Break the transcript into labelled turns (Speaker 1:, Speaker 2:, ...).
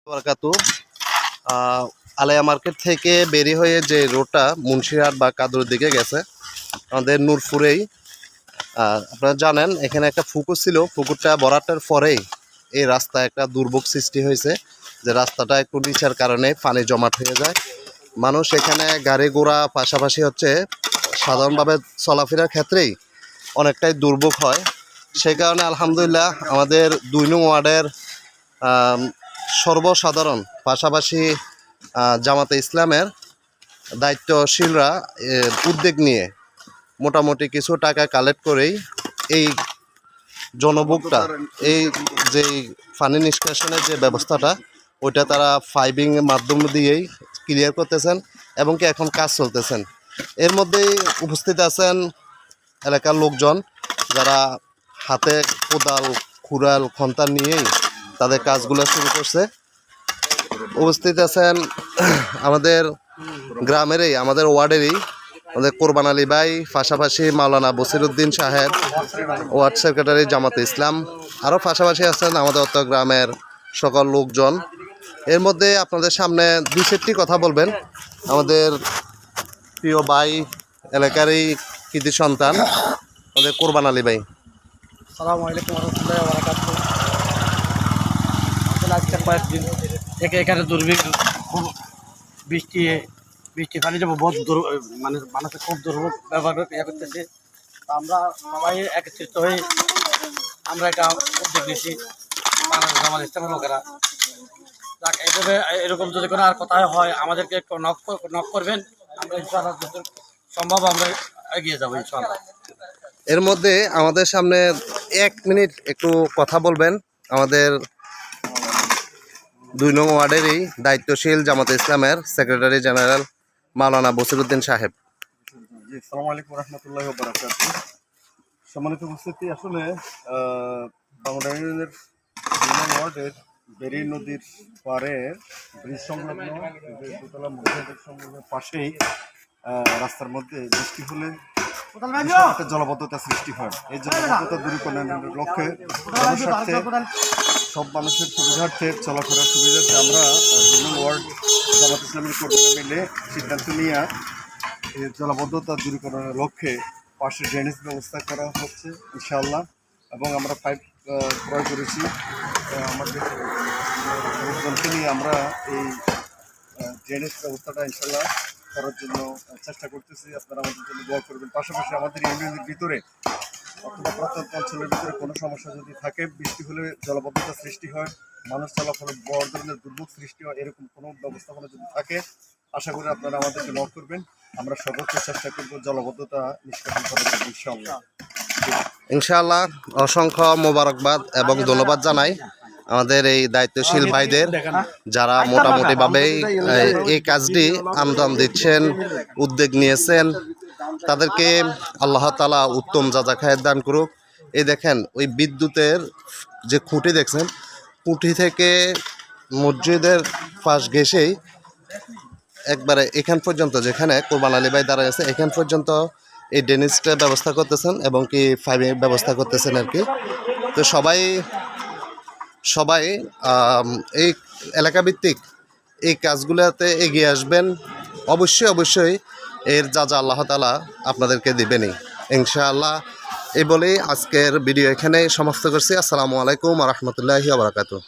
Speaker 1: বারাকাতু। আলেয়া মার্কেট থেকে বেরিয়ে হয়ে যে রোডটা মুন্সিরহাট বা কাদুর দিকে গেছে আমাদের নূরপুরেই, আপনারা জানেন এখানে একটা পুকুর ছিল। পুকুরটা ভরাটের পরেই এই রাস্তায় একটা দুর্ভোগ সৃষ্টি হয়েছে, যে রাস্তাটা একটু নিচের কারণে পানি জমাট হয়ে যায়। মানুষ এখানে গাড়ি ঘোড়া পাশাপাশি হচ্ছে সাধারণভাবে চলাফেরার ক্ষেত্রেই অনেকটাই দুর্ভোগ হয়। সেই কারণে আলহামদুলিল্লাহ আমাদের ২ নং ওয়ার্ডের সর্বসাধারণ পাশাপাশি জামাতে ইসলামের দায়িত্বশীলরা উদ্যোগ নিয়ে মোটামুটি কিছু টাকা কালেক্ট করেই এই জনভোগটা, এই যে পানি নিষ্কাশনের যে ব্যবস্থাটা ওইটা তারা পাইপিংয়ের মাধ্যম দিয়েই ক্লিয়ার করতেছেন এবং কি এখন কাজ চলতেছেন। এর মধ্যেই উপস্থিত আছেন এলাকার লোকজন, যারা হাতে কোদাল কুড়াল খন্তা নিয়েই তাদের কাজগুলো শুরু করছে। উপস্থিত আছেন আমাদের গ্রামেরই, আমাদের ওয়ার্ডেরই আমাদের কোরবান আলী ভাই, পাশাপাশি মাওলানা বসিরউদ্দিন সাহেব, ওয়ার্ড সেক্রেটারি জামাতে ইসলাম, আরও পাশাপাশি আছেন আমাদের অত গ্রামের সকল লোকজন। এর মধ্যে আপনাদের সামনে ২-৪টি কথা বলবেন আমাদের প্রিয় ভাই, এলাকারই কৃতি সন্তান আমাদের কোরবান আলী ভাই।
Speaker 2: আসসালামু আলাইকুম ওয়া রাহমাতুল্লাহি ওয়া বারাকাতুহু। আসলে আজকে কয়েকদিন থেকে এখানে দুর্ভিক্ষ, খুব বৃষ্টি পানি যাবো বহুত মানে মানুষের খুব দুর্ভোগ ব্যবহার করতেছে। তো আমরা সবাই একত্রিত হয়ে আমরা একটা উদ্যোগ নিয়েছি, বাংলাদেশ জামাত ইসলামের লোকেরা। যাক, এইভাবে এরকম যদি কোনো আর কথা হয় আমাদেরকে একটু নক করবেন, আমরা ইনশাআল্লাহ যত সম্ভব আমরা এগিয়ে যাবো ইনশাআল্লাহ।
Speaker 1: এর মধ্যে আমাদের সামনে 1 মিনিট একটু কথা বলবেন আমাদের ২ নং ওয়ার্ডেরই দায়িত্বশীল জামাতে ইসলামের সেক্রেটারি জেনারেল মাওলানা বসিরউদ্দিন সাহেব।
Speaker 3: জি, আসসালামু আলাইকুম ওয়া রাহমাতুল্লাহি ওয়া বারাকাতুহু। সম্মানিত উপস্থিতি, আসলে বাংলা ইউনিয়নের ২ নং ওয়ার্ডের বেরি নদীর পারে ব্রিজ সংলগ্ন দোতলা মসজিদের সংলগ্নের পাশেই রাস্তার মধ্যে বৃষ্টি হলে একটা জলাবদ্ধতা সৃষ্টি হয়। এই জলাবদ্ধতা দূরীকরণের লক্ষ্যে জনস্বার্থে সব মানুষের সুবিধার্থে চলাফেরার সুবিধার্থে আমরা ২ নং ওয়ার্ড জামাত ইসলামের কর্মীরা মিলে সিদ্ধান্ত নিয়ে এই জলাবদ্ধতা দূরীকরণের লক্ষ্যে পাশে ড্রেনেজ ব্যবস্থা করা হচ্ছে ইনশাআল্লাহ, এবং আমরা পাইপ ক্রয় করেছি। আমাদের লোকজনকে নিয়ে আমরা এই ড্রেনেজ ব্যবস্থাটা ইনশাআল্লাহ করার জন্য চেষ্টা করতেছি। আপনারা আমাদের জন্য দোয়া করবেন। পাশাপাশি আমাদের ইউনিয়নের ভিতরে অথবা প্রত্যন্ত অঞ্চলের ভিতরে কোনো সমস্যা যদি থাকে, বৃষ্টি হলে জলাবদ্ধতা সৃষ্টি হয়, মানুষ চলাফলে বড় ধরনের দুর্ভোগ সৃষ্টি হয়, এরকম কোনো ব্যবস্থাপনা যদি থাকে আশা করি আপনারা আমাদেরকে নক করবেন। আমরা সর্বোচ্চ চেষ্টা করব জলাবদ্ধতা নিষ্কাশন করার জন্য ইনশাআল্লাহ।
Speaker 1: ইনশাআল্লাহ অসংখ্য মোবারকবাদ এবং ধন্যবাদ জানাই আমাদের এই দায়িত্বশীল ভাইদের, যারা মোটামুটিভাবেই এই কাজটি আঞ্জাম দিচ্ছেন, উদ্যোগ নিয়েছেন। তাদেরকে আল্লাহ তাআলা উত্তম জাযাখায়ের দান করুক। এই দেখেন ওই বিদ্যুতের যে খুঁটি দেখছেন, খুঁটি থেকে মসজিদের পাশ ঘেঁষেই একবারে এখান পর্যন্ত, যেখানে কোরবান আলী ভাই দাঁড়ায় আছে এখান পর্যন্ত এই ড্রেনেজটা ব্যবস্থা করতেছেন এবং কি পাইপের ব্যবস্থা করতেছেন আর কি। তো সবাই এই এলাকাভিত্তিক এই কাজগুলোতে এগিয়ে আসবেন। অবশ্যই এর যা আল্লাহ তাআলা আপনাদেরকে দিবেনই ইনশাআল্লাহ। এই বলেই আজকের ভিডিও এখানে সমাপ্ত করছি। আসসালামু আলাইকুম ওয়া রাহমাতুল্লাহি ওয়া বারাকাতুহু।